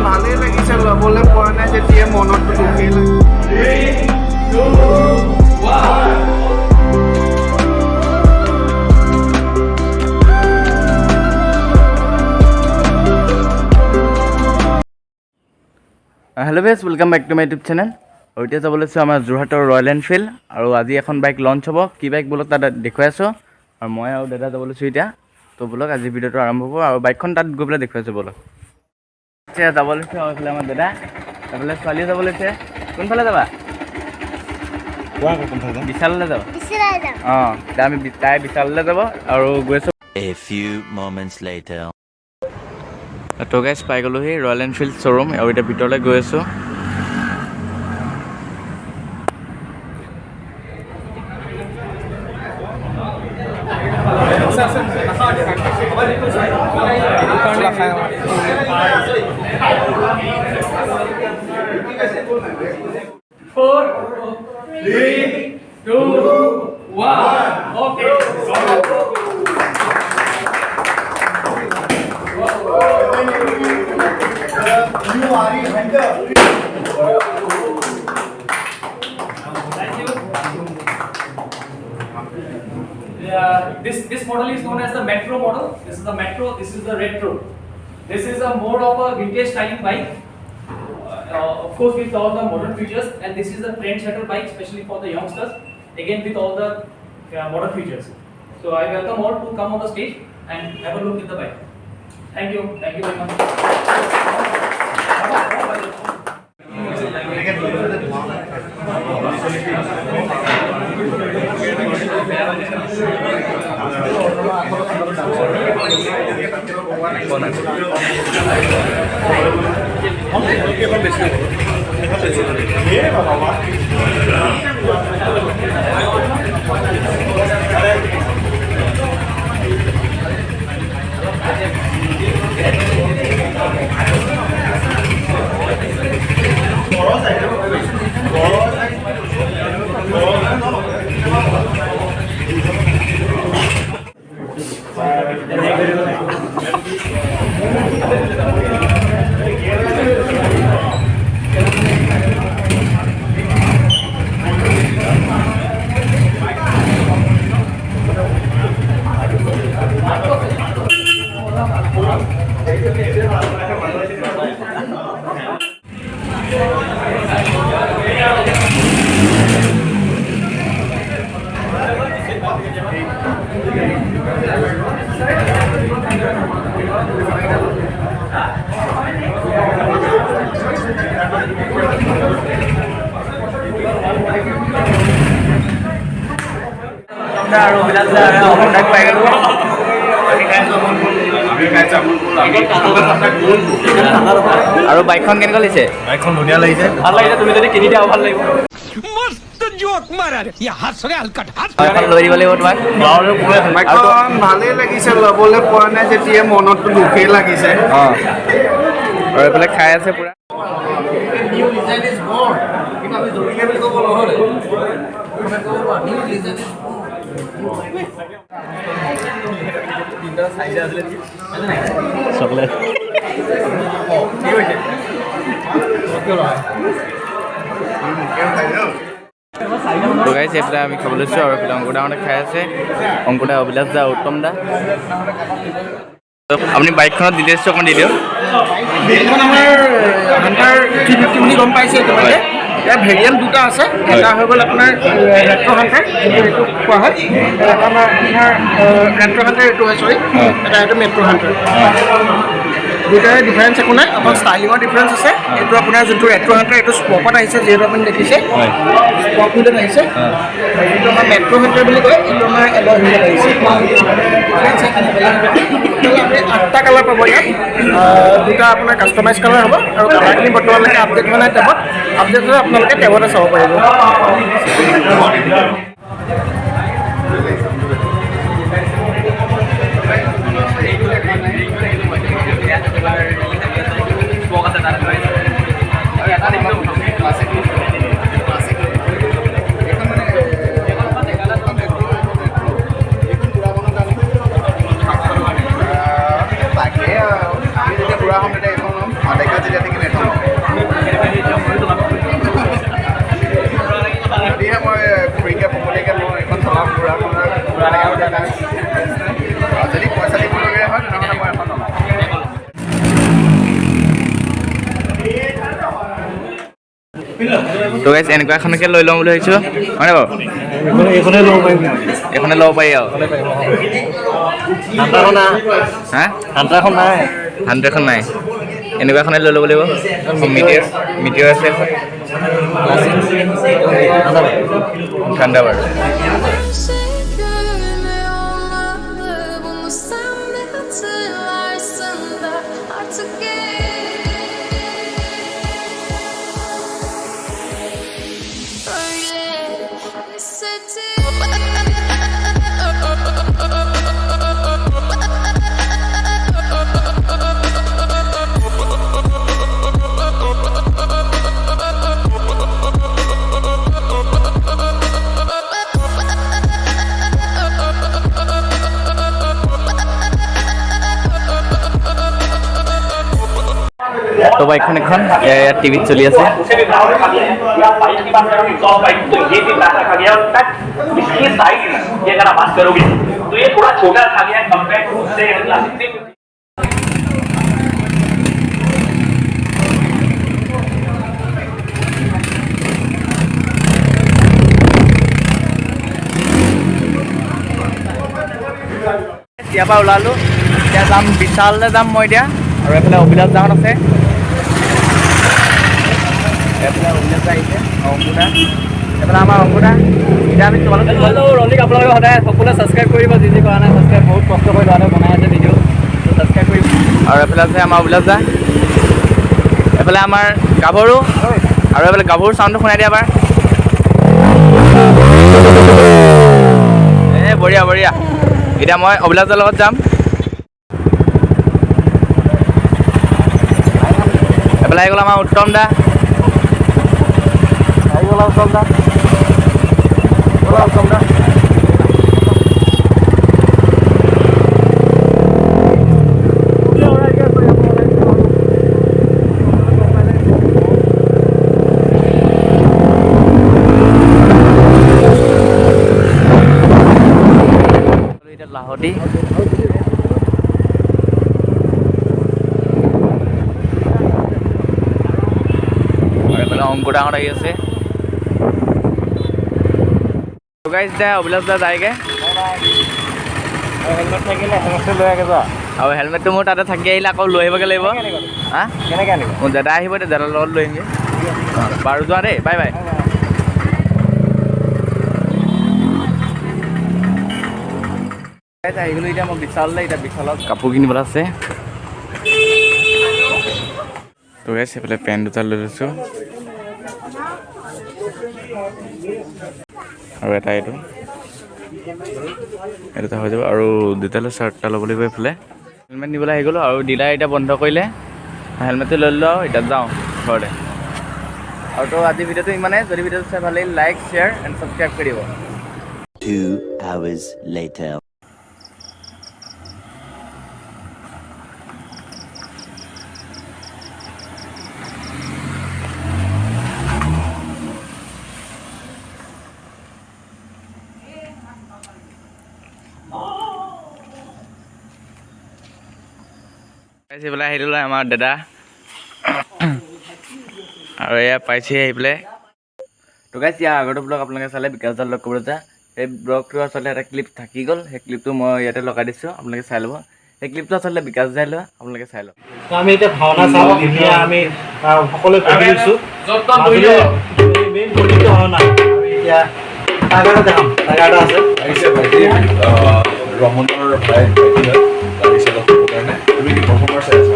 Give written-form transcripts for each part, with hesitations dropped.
ভালেই লাগিছে ল'বলৈ পৰা নাই যেতিয়া মনতটো দুখেই লাগে। Hello' guys, welcome back to my YouTube channel. আৰু এতিয়া যাব লৈছোঁ আমাৰ যোৰহাটৰ ৰয়েল এনফিল্ড। আৰু আজি এখন বাইক লঞ্চ হ'ব। কি বাইক বলক তাত দেখুৱাই আছোঁ। আৰু মই আৰু দাদা যাব লৈছোঁ এতিয়া। তো বলক আজি ভিডিঅ'টো আৰম্ভ হ'ব। আৰু বাইকখন তাত গৈ পেলাই দেখুৱাই আছোঁ বলক। এতিয়া যাব লৈছোঁ আৰু এইফালে আমাৰ দাদা, এইফালে ছোৱালীও যাব লৈছে। কোনফালে যাবা? বিশাললৈ যাব। অঁ, এতিয়া আমি তাই বিশাললৈ যাব আৰু গৈ আছোঁ। A few moments later. তো গাইজ পাই গ'লোহি ৰয়েল এনফিল্ড শ্ব'ৰুম। আৰু এতিয়া ভিতৰলৈ গৈ আছোঁ। This model is known as the Metro model. This is the Metro. This is the Retro. This is a more of a vintage styling bike. Of course, with all the modern features, and this is a trendsetter bike, especially for the youngsters. Again, with all the modern features. So I welcome all to come on the stage and have a look at the bike. Thank you. Thank you very much. আৰু বিলাক অমৰনাথ পাই গ'লো। আৰু বাইকখন কেনেকুৱা লাগিছে? বাইকখন ধুনীয়া লাগিছে। ভাল লাগিছে। তুমি যদি কিনি দিয়া ভাল লাগিব। বাইকখন লৈ দিব লাগিব তোমাক। বাইকখন ভালেই লাগিছে ল'বলৈ পৰা নাই যেতিয়া মনতটো দুখেই লাগিছে। অঁ, আৰু এইফালে খাই আছে পুৰা। চকলেট তো গাইছে এইফালে আমি খাব লৈছোঁ। আৰু এইফালে অংকুদাহঁতে খাই আছে। অংকুদা, অভিলাষ দা, উত্তম দা। আপুনি বাইকখনত ডিটেইলছটো অকণমান দি দিয়ক। বাইকখন আমাৰ হাণ্টাৰ 350 বুলি গম পাইছে তোমালোকে। ইয়াৰ ভেৰিয়েণ্ট দুটা আছে। এটা হৈ গ'ল আপোনাৰ ৰেট্ৰ' হাণ্টাৰ, যিটো এইটো কোৱা হয়। এটা আমাৰ ৰেট্ৰ' হাণ্টাৰ এইটো হয়, চৰি। এটা এইটো মেট্ৰ' হাণ্টাৰ। দুটাৰে ডিফাৰেঞ্চ একো নাই, অকল ষ্টাইলিঙৰ ডিফাৰেঞ্চ আছে। এইটো আপোনাৰ যোনটো ৰেট্ৰ' হাণ্টাৰ, এইটো স্পকত আহিছে, যিহেতু আপুনি দেখিছে স্পক হুইলত আহিছে। যিটো আমাৰ মেট্ৰ' হাণ্টাৰ বুলি কয়, এইটো আমাৰ এলয় হুইলত আহিছে। আপুনি 8টা কালাৰ পাব ইয়াত। দুটা আপোনাৰ কাষ্টমাইজ কালাৰ হ'ব। আৰু কালাৰখিনি বৰ্তমানলৈকে আপডেট হোৱা নাই টেবত। আপডেট হ'লে আপোনালোকে টেবতে চাব পাৰিব। গাইছ এনেকুৱা এখনকে লৈ ল'ম বুলি ভাবিছোঁ হয়নে বাৰু এইখনে ল'ব পাৰিম এইখনে ল'ব পাৰি আৰু হা হাণ্টাৰখন নাই হাণ্ড্ৰেডখন নাই এনেকুৱা এখনে লৈ ল'ব লাগিব মিটিৰ আছে এখন ঠাণ্ডা বাৰু तो बाइकখন এখন ইয়াত টিভিত চলি আছে इसकी साइज ये अगर आप बात करोगे तो ये थोड़ा छोटा था गया कंपेयर टू से क्लासिक ইয়াৰ পৰা ওলালোঁ এতিয়া যাম বিশাললৈ যাম মই এতিয়া আৰু এইফালে অভিলাষ যাওঁত আছে এইফালে অভিলাষ আহিছে অংকুদা এইফালে আমাৰ অংকুদা এতিয়া আমি তোমালোকে ৰলিক আপোনালোকে সদায় সকলোৱে ছাবস্ক্ৰাইব কৰিব যি কৰা নাই ছাবস্ক্ৰাইব বহুত কষ্ট কৰি ল'ৰাটোৱে বনাই আছে ভিডিঅ' ছাবস্ক্ৰাইব কৰিব আৰু এইফালে আছে আমাৰ অভিলাষ দা এইফালে আমাৰ গাভৰু আৰু এইফালে গাভৰু চাউণ্ডটো শুনাই দিয়া এবাৰ বঢ়িয়া বঢ়িয়া এতিয়া মই অভিলাষৰ লগত যাম এইফালে আহি গ'ল আমাৰ উত্তম দা আহি গ'ল উত্তম দা উত্তম দা লাহতি অংকুদাহঁত আহি আছে অভিলাষ দা যায়গৈ হেলমেট থাকিলে হেলমেটটো লৈ আগে যোৱা আৰু হেলমেটটো মোৰ তাতে থাকি আহিলে আকৌ লৈ আহিবগৈ লাগিব হা কেনেকৈ আনিব মোৰ দাদা আহিব এতিয়া দাদাৰ লগত লৈ আহিমগৈ বাৰু যোৱা দেই বাই বাই আহি গ'লো এতিয়া মই বিশাললৈ এতিয়া বিশালত কাপোৰ কিনিবলৈ আছে তো গাইছ এইফালে পেণ্ট দুটা লৈ লৈছোঁ আৰু এটা এইটো দুটা হৈ যাব আৰু দুটালৈ চাৰ্ট এটা ল'ব লাগিব এইফালে হেলমেট নিবলৈ আহি গ'লোঁ আৰু ডিলাৰ এতিয়া বন্ধ কৰিলে হেলমেটটো লৈ ল'লোঁ আৰু এতিয়া যাওঁ ঘৰলৈ আৰু তো আজি ভিডিঅ'টো ইমানেই যদি ভিডিঅ'টো চাই ভাল লাগিল লাইক শ্বেয়াৰ এণ্ড ছাবস্ক্ৰাইব কৰি দিব 2 hours later. এইফালে আহি দিলে আমাৰ দাদা আৰু এয়া পাইছে আহি পেলাই তো গাইছ ইয়াৰ আগতে ব্লগ আপোনালোকে চালে বিকাশ দাৰ লগ কৰিবলৈ যায় সেই ব্লগটো আচলতে এটা ক্লিপ থাকি গ'ল সেই ক্লিপটো মই ইয়াতে লগাই দিছোঁ আপোনালোকে চাই ল'ব সেই ক্লিপটো আচলতে বিকাশ দাই লোৱা আপোনালোকে চাই লওক আমি এতিয়া ভাওনা চাওঁ এতিয়া আমি সকলোৱে পঢ়ি লৈছোঁ মেইন পঢ়িটো ভাওনা আমি এতিয়া টাইগাৰটা দেখাম টাইগাৰটা আছে আহিছে ভাইটি ৰমণৰ ভাই লাগিছে লগ কাৰণে তুমি কি প্ৰথমবাৰ চাইছা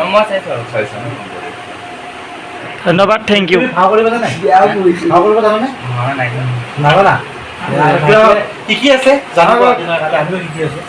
মই চাইছোঁ আৰু চাইছা ধন্যবাদ থেংক ইউ ভাও কৰিব জানে ভাও কৰিব জানে নাজানা শিকি আছে জানা আমিও শিকি আছোঁ